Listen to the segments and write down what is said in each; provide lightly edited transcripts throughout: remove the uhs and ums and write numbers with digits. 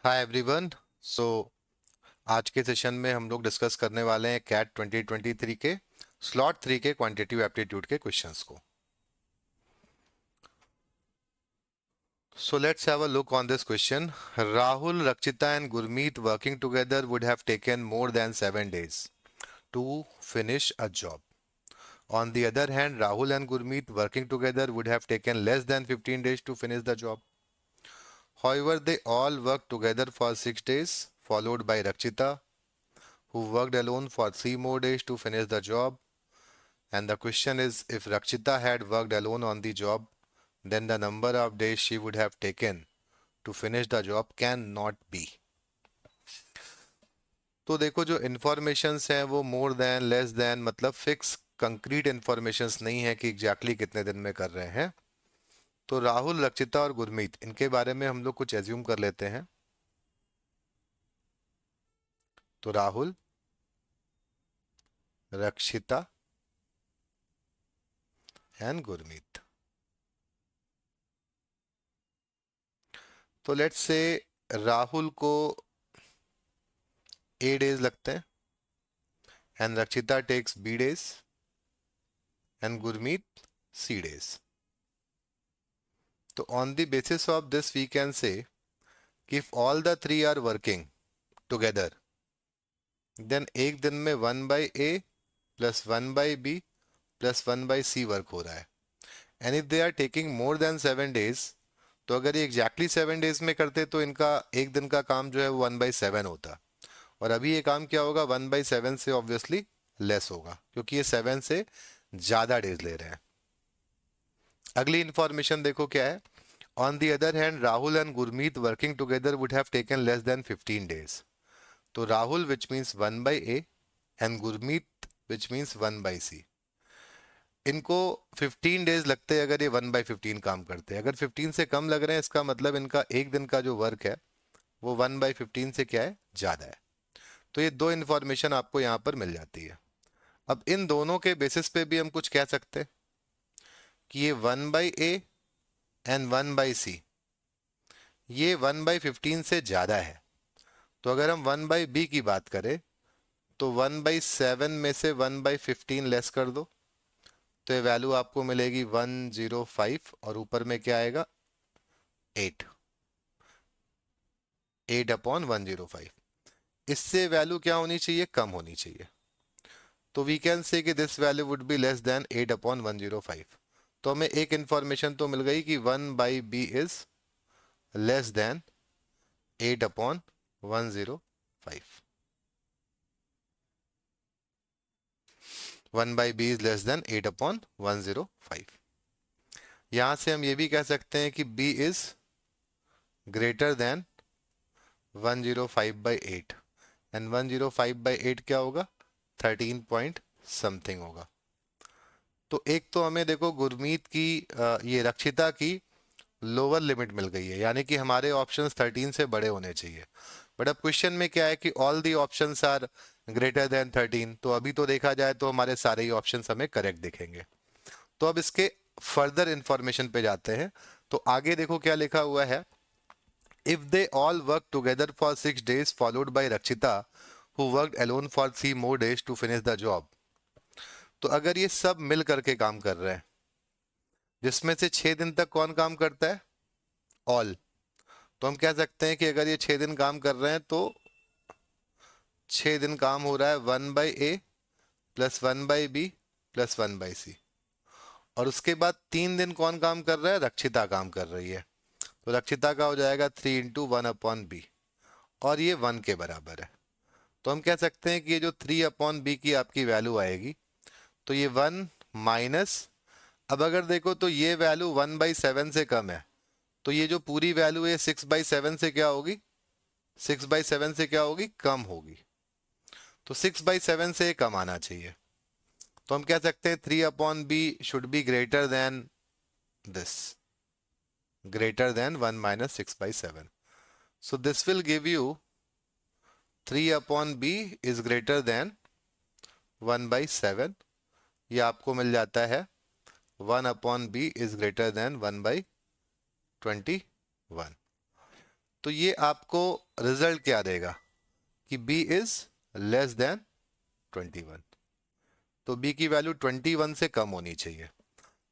Hi everyone. सो आज के session में हम लोग डिस्कस करने वाले हैं कैट 2023 के स्लॉट 3 के क्वांटिटेटिव एप्टीट्यूड के क्वेश्चंस को। So let's have a look on this question. Rahul, Rakshita and Gurmeet working together would have taken more than 7 days to finish a job. On the other hand, Rahul and Gurmeet working together would have taken less than 15 days to finish the job. However, they all worked together for 6 days, followed by Rakshita, who worked alone for 3 more days to finish the job. And the question is, if Rakshita had worked alone on the job, then the number of days she would have taken to finish the job cannot be. तो देखो, जो informations हैं वो more than, less than, मतलब fix concrete informations नहीं है कि exactly कितने दिन में कर रहे हैं। तो राहुल, रक्षिता और गुरमीत, इनके बारे में हम लोग कुछ एज्यूम कर लेते हैं। तो राहुल, रक्षिता एंड गुरमीत। तो लेट्स से राहुल को A days लगते हैं, and Rakshita takes B days and Gurmeet C days. So on the basis of this we can say if all the three are working together, then एक दिन में 1/A plus 1/B plus 1/C work हो रहा है। And if they are taking more than 7 days, तो अगर ये exactly 7 days में करते तो इनका एक दिन का काम जो है वो 1/7 होता, और अभी ये काम क्या होगा, 1/7 से ऑब्वियसली लेस होगा, क्योंकि ये 7 से ज्यादा डेज ले रहे हैं। अगली इंफॉर्मेशन देखो क्या है। On the other hand, Rahul and Gurmeet working together would have taken less than 15 days. तो Rahul which means 1/A and Gurmeet which means 1/C, इनको 15 डेज लगते हैं अगर ये 1/15 काम करते हैं। अगर 15 से कम लग रहे हैं, इसका मतलब इनका एक दिन का जो वर्क है वो 1/15 से क्या है, ज्यादा है। तो ये दो इंफॉर्मेशन आपको यहाँ पर मिल जाती है। अब इन दोनों के बेसिस पे भी हम कुछ कह सकते हैं कि ये 1/A एंड 1/C ये 1/15 से ज्यादा है। तो अगर हम 1/B की बात करें तो 1/7 में से 1/15 लेस कर दो, तो ये वैल्यू आपको मिलेगी 105, और ऊपर में क्या आएगा, 8, 8/105। इससे वैल्यू क्या होनी चाहिए, कम होनी चाहिए। तो वी कैन से कि this value would be less then 8/105। तो हमें एक इंफॉर्मेशन तो मिल गई कि 1/B is less then 8/105। 1/B is less then 8/105। यहां से हम ये भी कह सकते हैं कि B is greater then 105/8, and 105/8 क्या होगा, 13 पॉइंट समथिंग होगा। तो एक तो हमें देखो गुरमीत की ये रक्षिता की लोअर लिमिट मिल गई है, यानी कि हमारे ऑप्शंस 13 से बड़े होने चाहिए। बट अब क्वेश्चन में क्या है कि all the options are greater than 13, तो अभी तो देखा जाए तो हमारे सारे ही ऑप्शंस हमें करेक्ट दिखेंगे। तो अब इसके फर्दर इंफॉर्मेशन पे जाते हैं। तो आगे देखो क्या लिखा हुआ है। If they all work together for 6 days followed by Rakshita who worked alone for 3 more days to finish the job. तो अगर ये सब मिल करके काम कर रहे हैं, जिसमें से 6 दिन तक कौन काम करता है, ऑल, तो हम कह सकते हैं कि अगर ये 6 दिन काम कर रहे हैं तो 6 दिन काम हो रहा है 1/A plus 1/B plus 1/C, और उसके बाद 3 दिन कौन काम कर रहा है, रक्षिता काम कर रही है। तो रक्षिता का हो जाएगा 3 × 1/B, और ये 1 के बराबर है। तो हम कह सकते हैं कि ये जो 3/B की आपकी वैल्यू आएगी, तो ये 1 माइनस, अब अगर देखो तो ये वैल्यू 1/7 से कम है, तो ये जो पूरी वैल्यू है 6/7 से क्या होगी, 6/7 से क्या होगी, कम होगी। तो 6/7 से कम आना चाहिए। तो हम कह सकते हैं 3/B should be greater then this, greater than 1 minus 6/7. So this will give you 3/B is greater than 1/7. ये आपको मिल जाता है 1/B is greater than 1/21. तो ये आपको रिजल्ट क्या देगा कि b इज लेस देन 21। तो b की वैल्यू 21 से कम होनी चाहिए।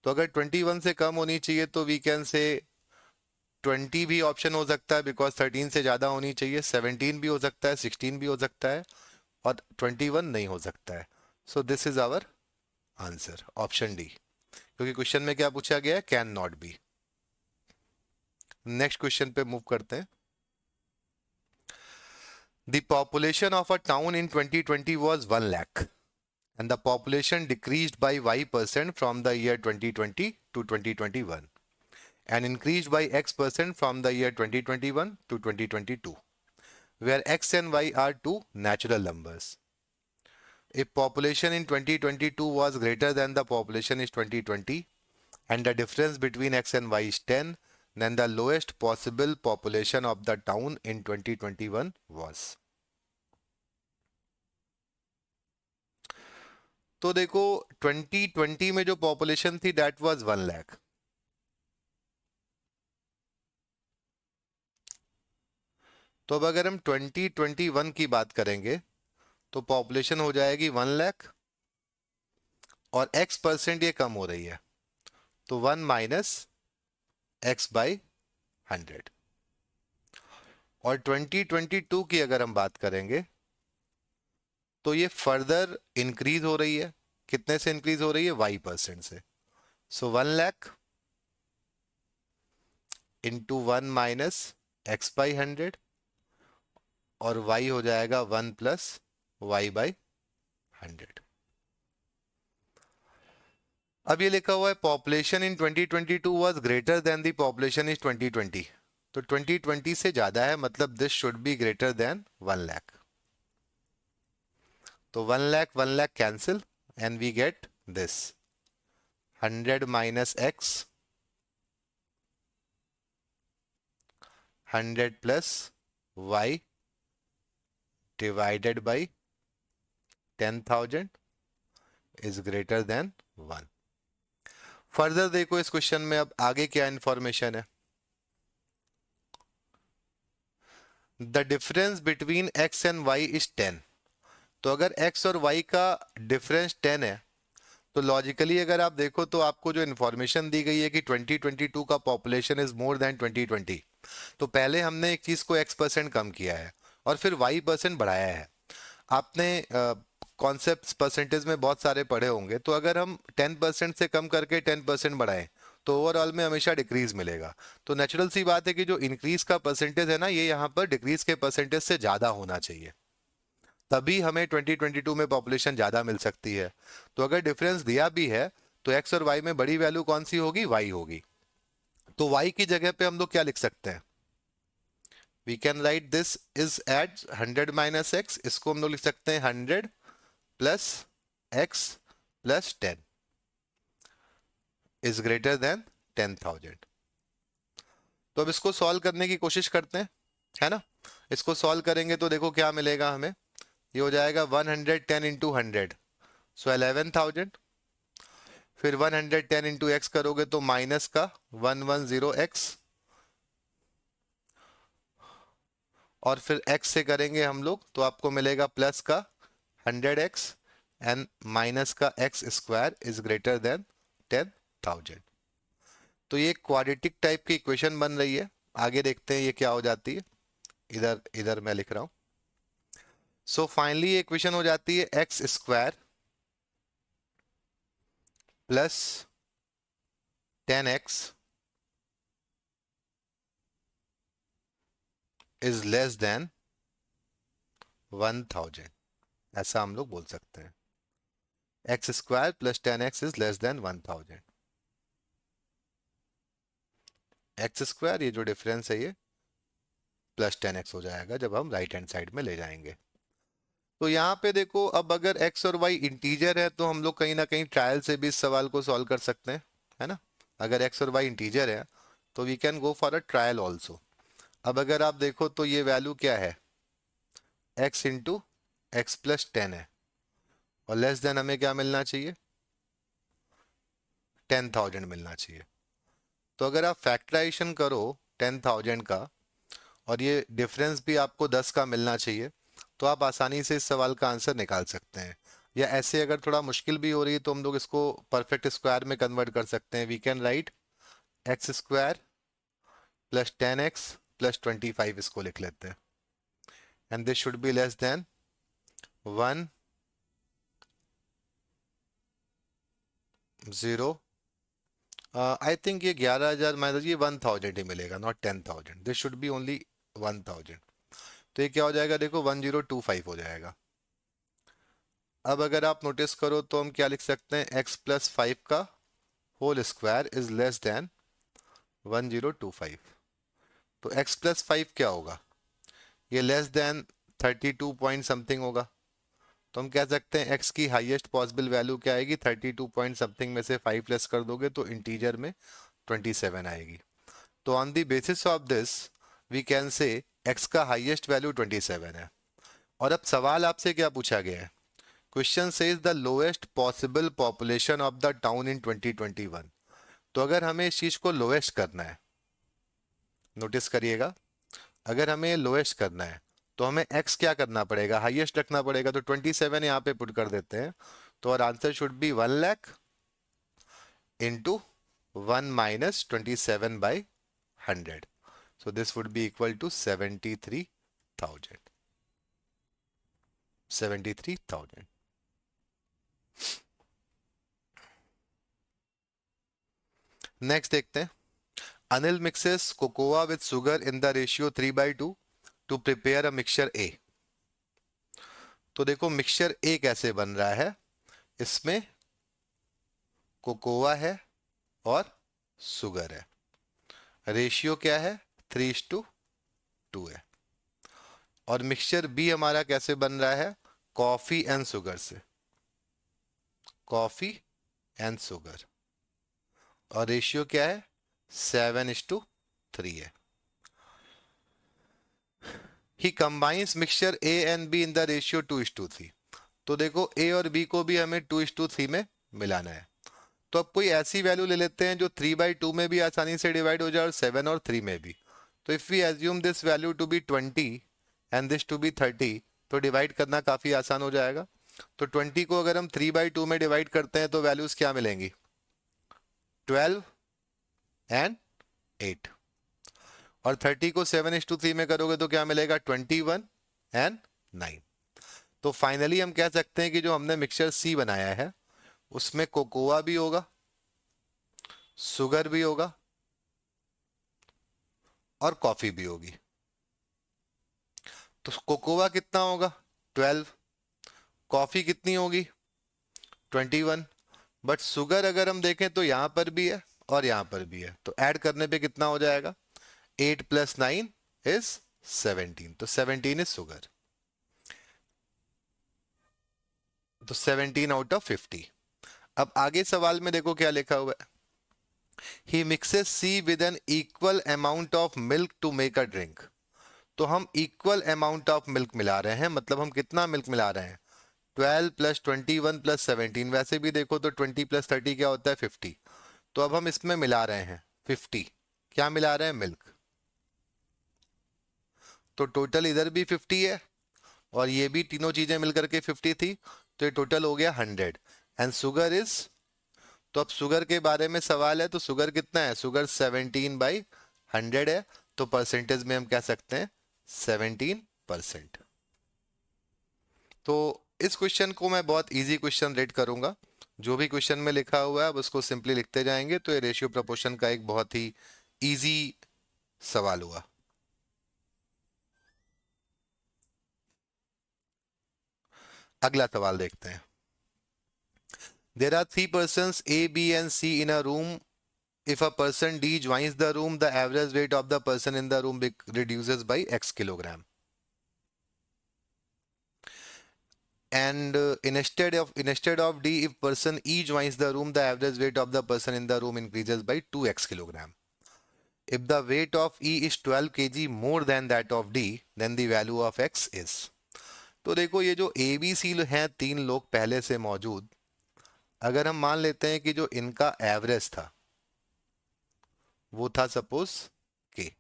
तो अगर 21 से कम होनी चाहिए तो वी कैन से 20 भी ऑप्शन हो सकता है, बिकॉज 13 से ज़्यादा होनी चाहिए। 17 भी हो सकता है, 16 भी हो सकता है, और 21 नहीं हो सकता है। So this is our answer, option D, क्योंकि क्वेश्चन में क्या पूछा गया है, can not be. Next question पे मूव करते हैं। The population of a town in 2020 was 1 lakh and the population decreased by y% from the year 2020 to 2021 and increased by x% from the year 2021 to 2022, where x and y are two natural numbers. If population in 2022 was greater than the population in 2020 and the difference between x and y is 10, then the lowest possible population of the town in 2021 was. तो देखो 2020 में जो population थी that was 1 lakh. तो अब अगर हम 2021 की बात करेंगे तो पॉपुलेशन हो जाएगी 1 लाख और x% ये कम हो रही है, तो 1 माइनस एक्स बाई 100। और 2022 की अगर हम बात करेंगे तो ये फर्दर इंक्रीज हो रही है। कितने से इंक्रीज हो रही है, y% से। सो 1 lakh into 1 minus x by 100 और y हो जाएगा 1 प्लस वाई बाई 100। अब ये लिखा हुआ है population in 2022 was greater than the population in 2020। तो 2020 से ज्यादा है, मतलब this should be greater than 1 lakh. तो 1 lakh cancel and we get this 100 minus x 100 plus y divided by 10,000 is greater than 1। Further देखो इस क्वेश्चन में अब आगे क्या इंफॉर्मेशन है। The difference between x and y is 10। तो अगर x और y का डिफरेंस 10 है तो लॉजिकली अगर आप देखो तो आपको जो इन्फॉर्मेशन दी गई है कि 2022 का पॉपुलेशन इज मोर देन 2020, तो पहले हमने एक चीज को x% कम किया है और फिर y% बढ़ाया है। आपने कॉन्सेप्ट परसेंटेज में बहुत सारे पढ़े होंगे, तो अगर हम 10% से कम करके 10% बढ़ाएं तो ओवरऑल में हमेशा डिक्रीज मिलेगा। तो नेचुरल सी बात है कि जो इंक्रीज का परसेंटेज है ना, ये यहाँ पर डिक्रीज के परसेंटेज से ज्यादा होना चाहिए, तभी हमें 2022 में पॉपुलेशन ज्यादा मिल सकती है। तो अगर डिफरेंस दिया भी है तो एक्स और वाई में बड़ी वैल्यू कौन सी होगी, वाई होगी। तो वाई की जगह पे हम लोग क्या लिख सकते हैं, we can write this is at 100 minus x. इसको हम लोग लिख सकते हैं 100 plus x plus 10 is greater than 10,000। तो अब इसको सॉल्व करने की कोशिश करते हैं, है ना। इसको सॉल्व करेंगे तो देखो क्या मिलेगा हमें, ये हो जाएगा 110 इंटू 100, सो 11,000। फिर 110 इंटू एक्स करोगे तो माइनस का 110x, और फिर x से करेंगे हम लोग तो आपको मिलेगा प्लस का 100x एंड माइनस का x square is greater than 10,000। तो ये क्वाड्रेटिक टाइप की इक्वेशन बन रही है। आगे देखते हैं ये क्या हो जाती है। इधर इधर मैं लिख रहा हूं। सो फाइनली ये इक्वेशन हो जाती है x square plus 10x is less then 1000। ऐसा हम लोग बोल सकते हैं, x square plus 10x is less then 1000। X square ये जो डिफरेंस है ये प्लस 10x हो जाएगा जब हम राइट हैंड साइड में ले जाएंगे। तो यहाँ पे देखो अब अगर x और y इंटीजर है तो हम लोग कहीं ना कहीं ट्रायल से भी इस सवाल को सॉल्व कर सकते हैं, है ना। अगर x और y इंटीजर है तो we can go for a trial also. अब अगर आप देखो तो ये वैल्यू क्या है, x इंटू एक्स प्लस 10 है और लेस देन हमें क्या मिलना चाहिए, 10,000 मिलना चाहिए। तो अगर आप फैक्टराइजेशन करो 10,000 का और ये डिफरेंस भी आपको 10 का मिलना चाहिए, तो आप आसानी से इस सवाल का आंसर निकाल सकते हैं। या ऐसे अगर थोड़ा मुश्किल भी हो रही है तो हम लोग इसको परफेक्ट स्क्वायर में कन्वर्ट कर सकते हैं। We can write x square plus 10x plus 25 इसको लिख लेते हैं, and this should be less than 1 0। I think ये 11,000 माइनस ये 1,000 ही मिलेगा, not 10,000। This should be only 1,000। तो ये क्या हो जाएगा, देखो 1025 हो जाएगा। अब अगर आप नोटिस करो तो हम क्या लिख सकते हैं, x प्लस 5 का whole square is less than 1025। तो x प्लस 5 क्या होगा, ये लेस देन 32 पॉइंट समथिंग होगा। तो हम कह सकते हैं x की हाईएस्ट पॉसिबल वैल्यू क्या आएगी, 32 पॉइंट समथिंग में से 5 लेस कर दोगे तो इंटीजर में 27 आएगी। तो on the basis of this we can say x का हाईएस्ट वैल्यू 27 है। और अब सवाल आपसे क्या पूछा गया है, question says the lowest possible population of the town in 2021। तो अगर हमें इस चीज को लोएस्ट करना है, नोटिस करिएगा, अगर हमें लोएस्ट करना है तो हमें x क्या करना पड़ेगा, हाईएस्ट रखना पड़ेगा। तो 27 यहाँ पे पुट कर देते हैं, तो और answer should be 1 lakh into 1 minus 27/100। So this would be equal to 73,000। 73,000। Next देखते हैं, Anil mixes cocoa with sugar in the ratio 3/2 to prepare a mixture A. तो देखो मिक्सचर ए कैसे बन रहा है, इसमें कोकोआ है और सुगर है, रेशियो क्या है 3:2 है। और मिक्सचर बी हमारा कैसे बन रहा है, कॉफी एंड शुगर से, कॉफी एंड शुगर, और रेशियो क्या है 7:3 है। He combines mixture A and B in the ratio 2:3। तो देखो ए और बी को भी हमें 2:3 में मिलाना है। तो अब कोई ऐसी वैल्यू ले लेते हैं जो 3/2 में भी आसानी से डिवाइड हो जाए और 7 और 3 में भी। तो if we assume this value to be 20 and this to be 30, तो डिवाइड करना काफी आसान हो जाएगा। तो 20 को अगर हम 3/2 में डिवाइड करते हैं तो वैल्यूज क्या मिलेंगी, 12 एंड 8। और 30 को 7:3 में करोगे तो क्या मिलेगा, 21 एंड 9। तो फाइनली हम कह सकते हैं कि जो हमने मिक्सचर सी बनाया है उसमें कोकोआ भी होगा, शुगर भी होगा और कॉफी भी होगी। तो कोकोआ कितना होगा 12, कॉफी कितनी होगी 21, बट शुगर अगर हम देखें तो यहां पर भी है और यहां पर भी है, तो ऐड करने पे कितना हो जाएगा, 8 + 9 इज 17। तो 17 इज शुगर, तो 17 आउट ऑफ 50। अब आगे सवाल में देखो क्या लिखा हुआ है, he mixes C with an equal amount of milk to make a drink. तो हम इक्वल अमाउंट ऑफ मिल्क मिला रहे हैं, मतलब हम कितना मिल्क मिला रहे हैं, 12 + 21 + 17। वैसे भी देखो तो 20 + 30 क्या होता है 50। तो अब हम इसमें मिला रहे हैं 50, क्या मिला रहे हैं, मिल्क। तो टोटल इधर भी 50 है और ये भी तीनों चीजें मिलकर के 50 थी, तो ये टोटल हो गया 100। एंड शुगर इज, तो अब शुगर के बारे में सवाल है, तो शुगर कितना है, शुगर 17/100 है। तो परसेंटेज में हम कह सकते हैं 17%। तो इस क्वेश्चन को मैं बहुत इजी क्वेश्चन रेट करूंगा। जो भी क्वेश्चन में लिखा हुआ है अब उसको सिंपली लिखते जाएंगे, तो ये रेशियो प्रोपोर्शन का एक बहुत ही इजी सवाल हुआ। अगला सवाल देखते हैं, there are 3 persons A, B and C in a room. If a person D joins the room, the average weight of the person in the room reduces by X kilogram. And instead of D, if person E joins the room, the average weight of the person in the room increases by 2x kilogram. If the weight of E is 12 kg more than that of D, then the value of X is. तो देखो ये जो A B C हैं तीन लोग पहले से मौजूद, अगर हम मान लेते हैं कि जो इनका एवरेज था वो था सपोज के,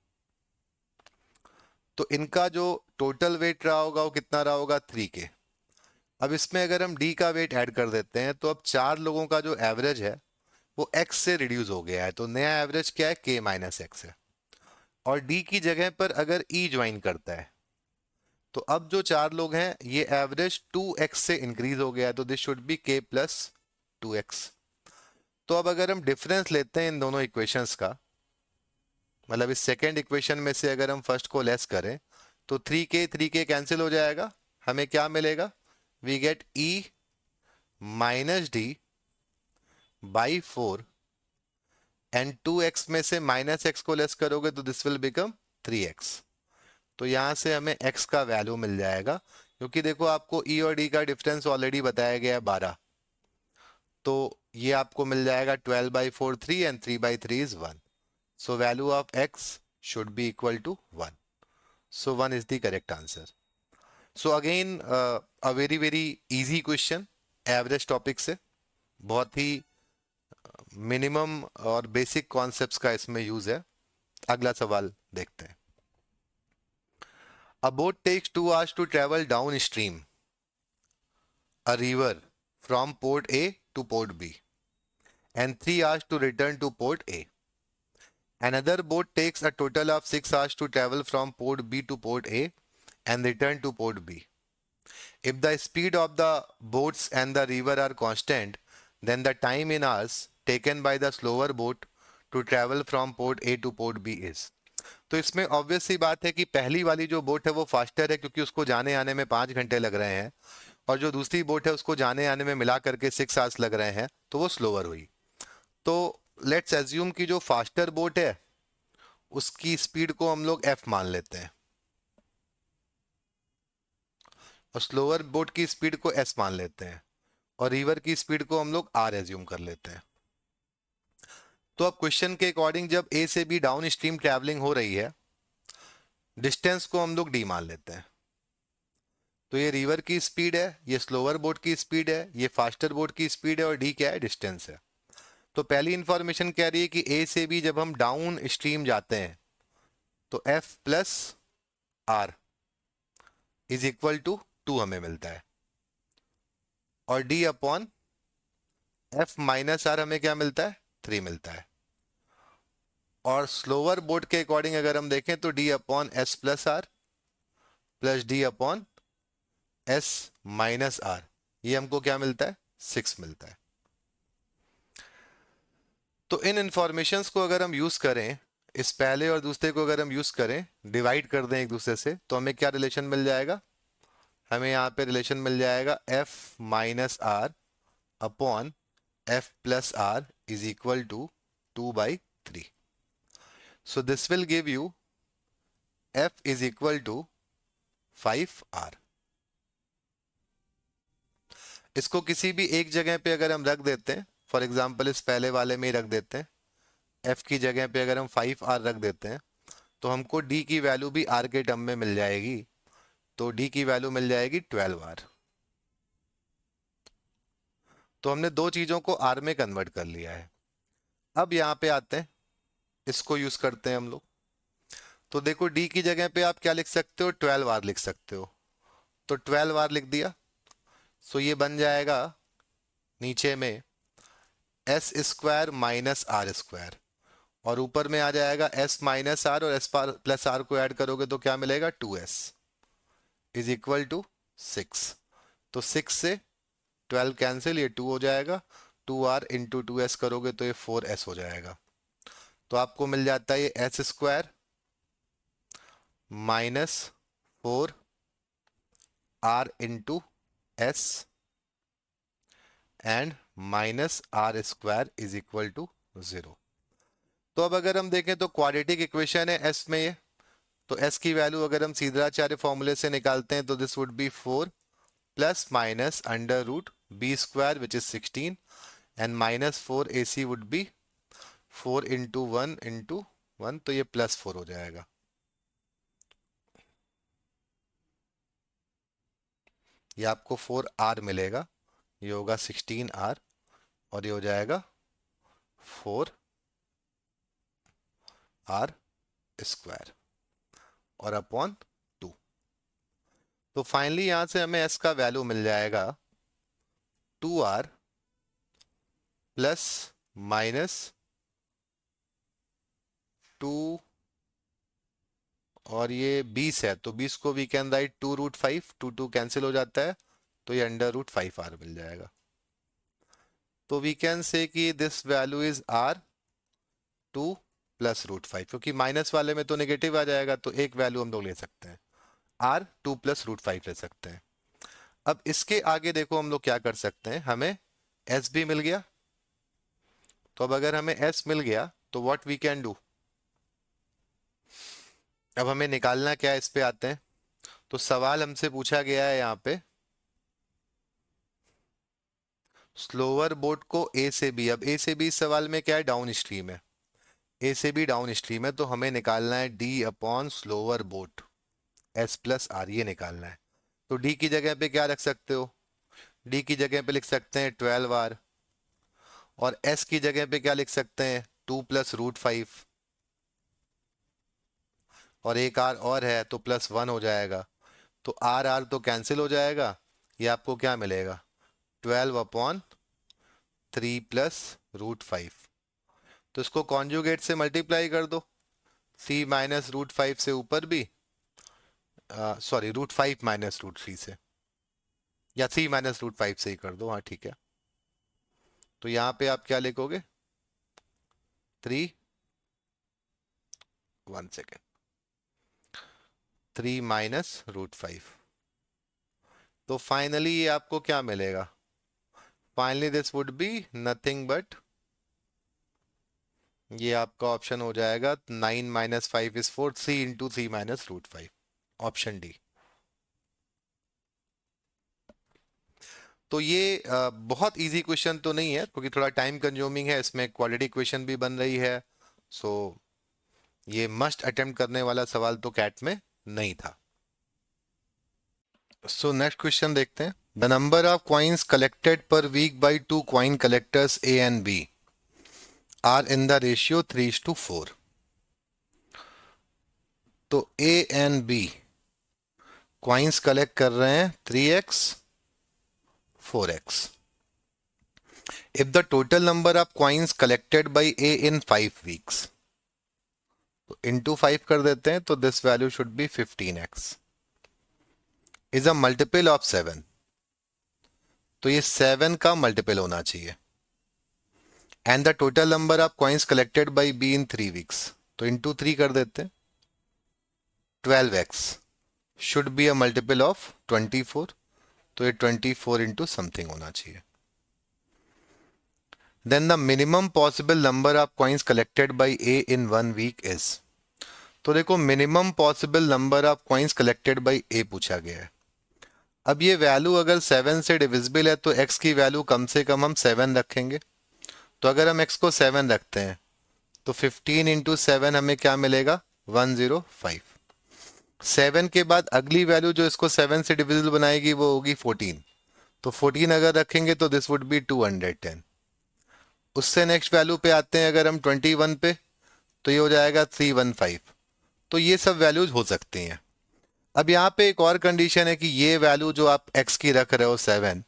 तो इनका जो टोटल वेट रहा होगा वो कितना रहा होगा 3k। अब इसमें अगर हम डी का वेट ऐड कर देते हैं तो अब चार लोगों का जो एवरेज है वो x से रिड्यूस हो गया है, तो नया एवरेज क्या है k माइनस एक्स है। और d की जगह पर अगर e ज्वाइन करता है तो अब जो चार लोग हैं ये एवरेज 2x से इंक्रीज हो गया है, तो this should B k plus 2x। तो अब अगर हम डिफरेंस लेते हैं इन दोनों इक्वेशंस का, मतलब इस सेकेंड इक्वेशन में से अगर हम फर्स्ट को लेस करें तो 3k कैंसिल हो जाएगा, हमें क्या मिलेगा, we get e minus D by 4 and 2x में से माइनस एक्स को लेस करोगे तो दिस विल बिकम 3x। तो यहां से हमें x का वैल्यू मिल जाएगा, क्योंकि देखो आपको e और d का डिफरेंस ऑलरेडी बताया गया है 12, तो ये आपको मिल जाएगा 12/4 3 and 3/3 is 1। So value of x should be equal to 1। So 1 is the correct answer. So again a very very easy question, average topic से, बहुत ही मिनिमम और बेसिक कॉन्सेप्ट्स का इसमें यूज है। अगला सवाल देखते हैं। A boat takes 2 hours to travel downstream a river from port A to port B and 3 hours to return to port A. Another boat takes a total of 6 hours to travel from port B to port A and return to port B. If the speed of the boats and the river are constant, then the time in hours taken by the slower boat to travel from port A to port B is. तो इसमें obvious सी बात है कि पहली वाली जो boat है वो फास्टर है, क्योंकि उसको जाने आने में 5 घंटे लग रहे हैं, और जो दूसरी बोट है उसको जाने आने में मिला करके 6 आवर्स लग रहे हैं, तो वो स्लोअर हुई। तो लेट्स एज्यूम कि जो फास्टर बोट है उसकी स्पीड को हम लोग f मान लेते हैं और स्लोअर बोट की स्पीड को s मान लेते हैं और रिवर की स्पीड को हम लोग r एज्यूम कर लेते हैं। तो अब क्वेश्चन के अकॉर्डिंग जब a से b डाउन स्ट्रीम ट्रैवलिंग हो रही है, डिस्टेंस को हम लोग d मान लेते हैं। तो ये रिवर की स्पीड है, ये स्लोअर बोट की स्पीड है, ये फास्टर बोट की स्पीड है, और d क्या है, डिस्टेंस है। तो पहली इंफॉर्मेशन कह रही है कि a से b जब हम डाउन स्ट्रीम जाते हैं तो f plus r is equal to 2 हमें मिलता है, और d upon f minus r हमें क्या मिलता है, 3 मिलता है। और स्लोअर बोट के अकॉर्डिंग अगर हम देखें तो d upon s plus r plus d upon s minus r, ये हमको क्या मिलता है, 6 मिलता है। तो इन इंफॉर्मेशंस को अगर हम यूज करें, इस पहले और दूसरे को अगर हम यूज करें, डिवाइड कर दें एक दूसरे से, तो हमें क्या रिलेशन मिल जाएगा, हमें यहाँ पे रिलेशन मिल जाएगा f minus r upon f plus r is equal to 2/3। So this will give you f is equal to 5r। इसको किसी भी एक जगह पे अगर हम रख देते हैं, फॉर एग्जाम्पल इस पहले वाले में ही रख देते हैं, f की जगह पे अगर हम 5r रख देते हैं तो हमको d की वैल्यू भी r के टर्म में मिल जाएगी, तो d की वैल्यू मिल जाएगी 12r। तो हमने दो चीजों को r में कन्वर्ट कर लिया है। अब यहाँ पे आते हैं, इसको यूज करते हैं हम लोग। तो देखो d की जगह पे आप क्या लिख सकते हो, 12r लिख सकते हो, तो 12r लिख दिया। सो ये बन जाएगा नीचे में S square minus r square, और ऊपर में आ जाएगा s माइनस आर, और s प्लस आर को ऐड करोगे तो क्या मिलेगा, 2s इज इक्वल टू 6। तो 6 से 12 कैंसिल, ये 2 हो जाएगा, 2r इंटू 2s करोगे तो ये 4s हो जाएगा। तो आपको मिल जाता है ये S square minus 4r into S and minus r square is equal to 0। तो अब अगर हम देखें तो क्वाड्रेटिक इक्वेशन है s में ये, तो s की वैल्यू अगर हम सीधराचार्य फॉर्मूले से निकालते हैं तो this would be 4 plus minus under root b square which is 16 and minus 4ac would be 4 into 1, तो ये प्लस 4 हो जाएगा। ये आपको 4r मिलेगा, ये होगा 16r, और ये हो जाएगा 4r स्क्वायर, और अपॉन तो फाइनली यहां से हमें s का वैल्यू मिल जाएगा 2r प्लस माइनस 2 और ये 20 है, तो 20 को वी कैन राइट 2√5, 2 कैंसिल हो जाता है, तो ये √5r मिल जाएगा। तो वी कैन से कि this value is r2 plus √5, क्योंकि माइनस वाले में तो नेगेटिव आ जाएगा, तो एक वैल्यू हम लोग ले सकते हैं, r2 प्लस √5 ले सकते हैं। अब इसके आगे देखो हम लोग क्या कर सकते हैं, हमें s भी मिल गया। तो अब अगर हमें s मिल गया तो व्हाट वी कैन डू, अब हमें निकालना क्या है, इस पे आते हैं। तो सवाल हमसे पूछा गया है यहाँ पे स्लोअर बोट को ए से बी, अब ए से बी सवाल में क्या है, डाउन स्ट्रीम है, ए से बी डाउन स्ट्रीम है, तो हमें निकालना है D upon slower boat S plus r, ये निकालना है। तो डी की जगह पे क्या रख सकते हो, डी की जगह पे लिख सकते हैं 12r, और एस की जगह पे क्या लिख सकते हैं 2 प्लस √5, और एक आर और है तो +1 हो जाएगा, तो आर आर तो कैंसिल हो जाएगा, ये आपको क्या मिलेगा 12/3 प्लस √5। तो इसको कॉन्जुगेट से मल्टीप्लाई कर दो, c माइनस √5 से ऊपर भी, सॉरी √5 माइनस √3 से, या c माइनस √5 से ही कर दो, हाँ ठीक है। तो यहाँ पे आप क्या लिखोगे 3, 1 सेकेंड, 3 माइनस √5। तो फाइनली ये आपको क्या मिलेगा, finally this would be nothing but, ये आपका ऑप्शन हो जाएगा 9 minus 5 is 4, 3 into 3 minus √5, option D. तो ये बहुत इजी क्वेश्चन तो नहीं है, क्योंकि थोड़ा टाइम कंज्यूमिंग है, इसमें क्वाड्रेटिक क्वेश्चन भी बन रही है, सो ये मस्ट अटेम्प्ट करने वाला सवाल तो कैट में नहीं था। सो नेक्स्ट क्वेश्चन देखते हैं। The number of coins collected per week by 2 coin collectors A and B are in the ratio 3:4। तो A and B coins collect कर रहे हैं 3x 4x। If the total number of coins collected by A in 5 weeks, तो into 5 कर देते हैं, तो this value should be 15x is a multiple of 7, तो ये 7 का मल्टीपल होना चाहिए। And the total number of coins collected by B in 3 weeks, तो इंटू 3 कर देते हैं, 12x should be a multiple of 24, तो ये 24 इंटू समथिंग होना चाहिए। Then the minimum possible number of coins collected by A in 1 week is, तो देखो minimum possible number of coins collected by A पूछा गया है। अब ये वैल्यू अगर 7 से डिविजिबल है, तो x की वैल्यू कम से कम हम 7 रखेंगे। तो अगर हम x को 7 रखते हैं, तो 15 इंटू 7 हमें क्या मिलेगा 105। 7 के बाद अगली वैल्यू जो इसको 7 से डिविजिबल बनाएगी वो होगी 14, तो 14 अगर रखेंगे तो दिस वुड बी 210। उससे नेक्स्ट वैल्यू पे आते हैं, अगर हम 21 पे, तो ये हो जाएगा 315। तो ये सब वैल्यूज हो सकती हैं। अब यहाँ पे एक और कंडीशन है कि ये वैल्यू जो आप x की रख रहे हो 7,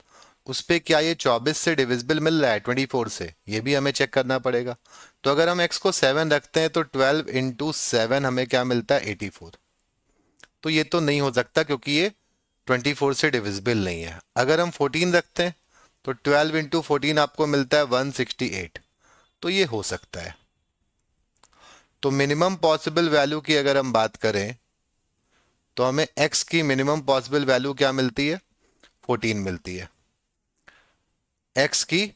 उस पे क्या ये 24 से डिविजिबल मिल रहा है 24 से, ये भी हमें चेक करना पड़ेगा। तो अगर हम x को 7 रखते हैं, तो 12 इंटू 7 हमें क्या मिलता है 84। तो ये तो नहीं हो सकता, क्योंकि ये 24 से डिविजिबल नहीं है। अगर हम 14 रखते हैं, तो 12 इंटू 14 आपको मिलता है 168, तो ये हो सकता है। तो मिनिमम पॉसिबल वैल्यू की अगर हम बात करें, तो हमें x की मिनिमम पॉसिबल वैल्यू क्या मिलती है 14 मिलती है। x की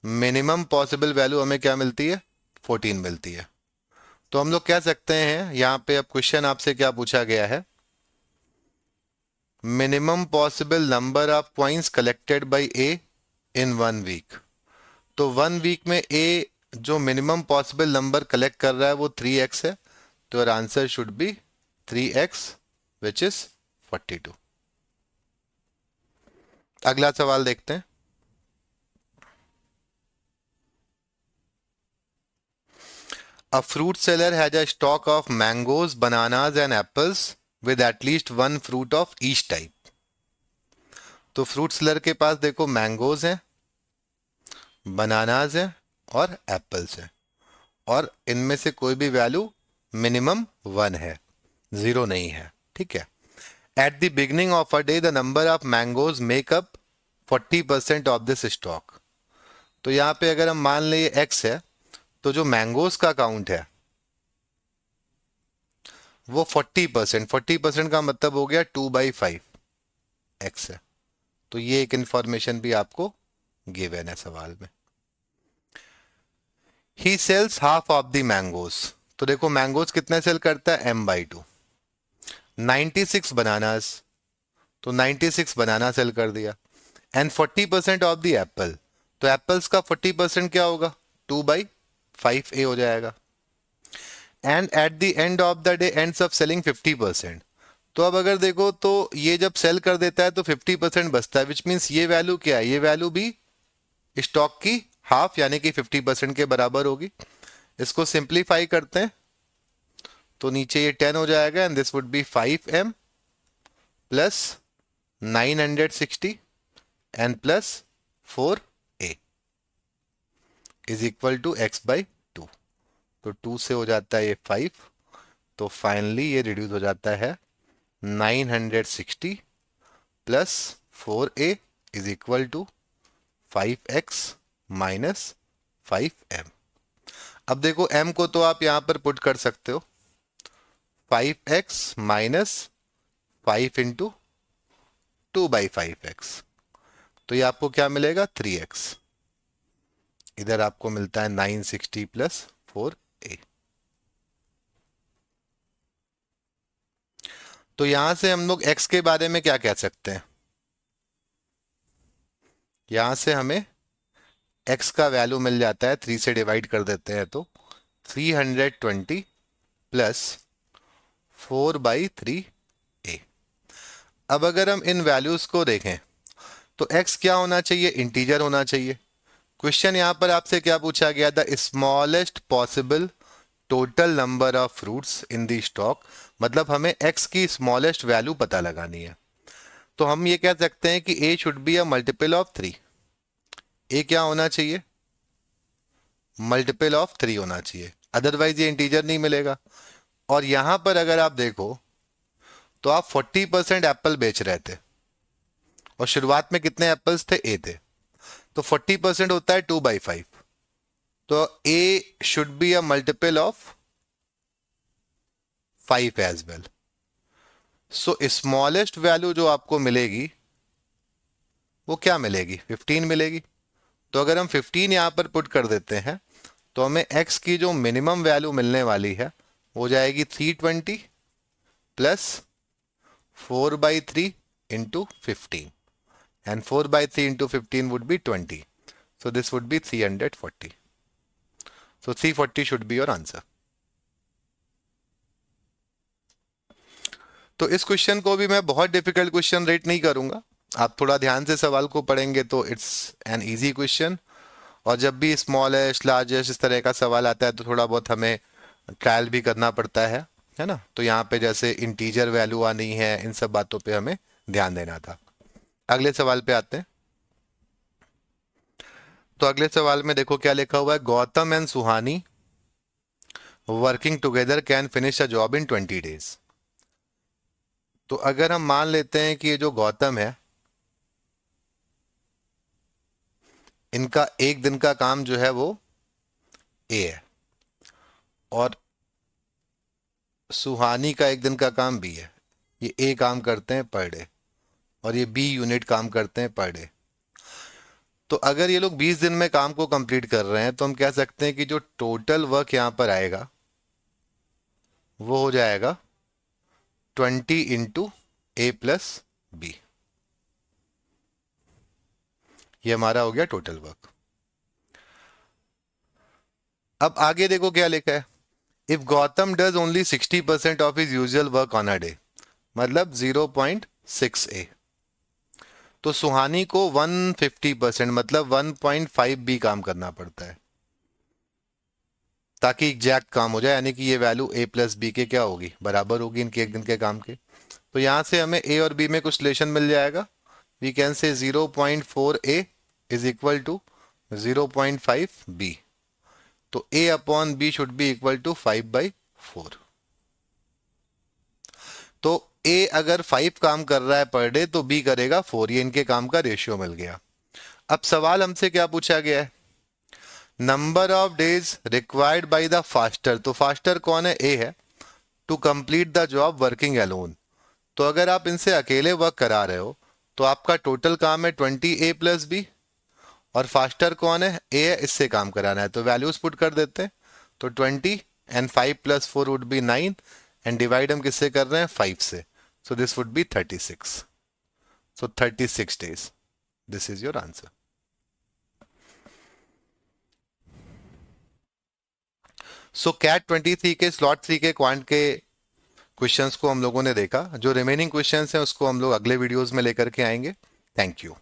मिनिमम पॉसिबल वैल्यू हमें क्या मिलती है 14 मिलती है। तो हम लोग कह सकते हैं, यहां पे अब क्वेश्चन आपसे क्या पूछा गया है, minimum possible number of coins collected by A in 1 week. तो 1 वीक में ए जो मिनिमम पॉसिबल नंबर कलेक्ट कर रहा है वो 3x है, तो your answer should B 3x which is 42। अगला सवाल देखते हैं। A fruit seller has a stock of mangoes, bananas and apples with at least one fruit of each type. तो फ्रूट सेलर के पास देखो मैंगोज हैं, बनानाज हैं और एप्पल्स हैं, और इनमें से कोई भी वैल्यू मिनिमम 1 है, 0 नहीं है, ठीक है। At the beginning of a day the number of mangoes make up 40% of this stock. तो यहाँ पे अगर हम मान लें एक्स है, तो जो मैंगोज का काउंट है वो 40%, 40% का मतलब हो गया 2/5 एक्स है। तो ये एक इंफॉर्मेशन भी आपको गिवन है सवाल में। He sells half of the mangoes, तो देखो मैंगोज कितने सेल करता है, m/2। 96 बनानास, तो 96 बनाना सेल कर दिया। एंड 40% ऑफ द एप्पल, तो एप्पल्स का 40% क्या होगा, 2/5 हो जाएगा। And at the end of the day ends of selling 50%। तो अब अगर देखो तो ये जब सेल कर देता है तो 50% बचता है, विच मीन्स ये वैल्यू क्या है, ये वैल्यू भी स्टॉक की हाफ यानी कि 50% के बराबर होगी। इसको सिंप्लीफाई करते हैं तो नीचे ये 10 हो जाएगा, and this would be 5m plus 960 and plus 4a is equal to x/2। तो 2 से हो जाता है ये 5, तो फाइनली ये रिड्यूस हो जाता है 960 plus 4a is equal to 5x minus 5m। अब देखो m को तो आप यहां पर पुट कर सकते हो, 5x माइनस 5 इंटू 2/5x, तो ये आपको क्या मिलेगा, 3x। इधर आपको मिलता है 960 प्लस 4a। तो यहां से हम लोग x के बारे में क्या कह सकते हैं, यहां से हमें x का वैल्यू मिल जाता है, 3 से डिवाइड कर देते हैं तो 320 प्लस 4/3a। अब अगर हम इन वैल्यूज को देखें तो x क्या होना चाहिए, इंटीजर होना चाहिए। क्वेश्चन यहां पर आपसे क्या पूछा गया, the smallest possible total number of fruits in the stock, मतलब हमें x की स्मॉलेस्ट वैल्यू पता लगानी है। तो हम ये कह सकते हैं कि a should be a multiple of 3। a क्या होना चाहिए, मल्टीपल ऑफ 3 होना चाहिए, अदरवाइज ये इंटीजर नहीं मिलेगा। और यहां पर अगर आप देखो तो आप 40% एप्पल बेच रहे थे और शुरुआत में कितने एप्पल्स थे, ए थे, तो 40% होता है 2/5, तो A should be a multiple of 5 as well. So smallest value जो आपको मिलेगी वो क्या मिलेगी, 15 मिलेगी। तो अगर हम 15 यहां पर पुट कर देते हैं तो हमें x की जो मिनिमम वैल्यू मिलने वाली है वो जाएगी 320 plus 4/3 into 15, and 4/3 into 15 would be 20. So this would be 340. So 340 should be your answer. तो इस क्वेश्चन को भी मैं बहुत डिफिकल्ट क्वेश्चन रेट नहीं करूंगा, आप थोड़ा ध्यान से सवाल को पढ़ेंगे तो इट्स एन इजी क्वेश्चन। और जब भी स्मॉलेस्ट लार्जेस्ट इस तरह का सवाल आता है तो थोड़ा बहुत हमें ट्रायल भी करना पड़ता है ना। तो यहाँ पे जैसे इंटीजर वैल्यू आनी है, इन सब बातों पे हमें ध्यान देना था। अगले सवाल पे आते हैं। तो अगले सवाल में देखो क्या लिखा हुआ है, Gautam and Suhani working together can finish a job in 20 days. तो अगर हम मान लेते हैं कि ये जो गौतम है इनका एक दिन का काम जो है वो ए है, और सुहानी का एक दिन का काम बी है। ये ए काम करते हैं पर डे और ये बी यूनिट काम करते हैं पर डे। तो अगर ये लोग 20 दिन में काम को कंप्लीट कर रहे हैं तो हम कह सकते हैं कि जो टोटल वर्क यहां पर आएगा वो हो जाएगा 20 इंटू ए प्लस बी। ये हमारा हो गया टोटल वर्क। अब आगे देखो क्या लिखा है, if Gautam does only 60% of his usual work on a day, मतलब 0.6 ए, तो सुहानी को 150% मतलब 1.5 बी काम करना पड़ता है ताकि एग्जैक्ट काम हो जाए, यानी कि ये वैल्यू ए प्लस बी के क्या होगी, बराबर होगी इनके एक दिन के काम के। तो यहां से हमें ए और बी में कुछ रिलेशन मिल जाएगा, we can say 0.4a is equal to 0.5b. तो a upon b should be equal to 5/4. तो a अगर 5 काम कर रहा है पर डे तो b करेगा 4. ये इनके काम का रेशियो मिल गया. अब सवाल हमसे क्या पूछा गया है? Number of days required by the faster. तो फास्टर कौन है? a है. To complete the job working alone. तो अगर आप इनसे अकेले वर्क करा रहे हो तो आपका टोटल काम है 20a प्लस बी. और फास्टर कौन है? a है, इससे काम कराना है. तो वैल्यूज पुट कर देते हैं. तो 20 and 5 plus 4 would be 9 and divide हम किससे कर रहे हैं? 5 से. So this would be 36. So 36 days. This is your answer. So CAT 23 के स्लॉट 3 के क्वांट के क्वेश्चंस को हम लोगों ने देखा. जो रिमेनिंग क्वेश्चंस हैं उसको हम लोग अगले वीडियोस में लेकर के आएंगे. Thank you.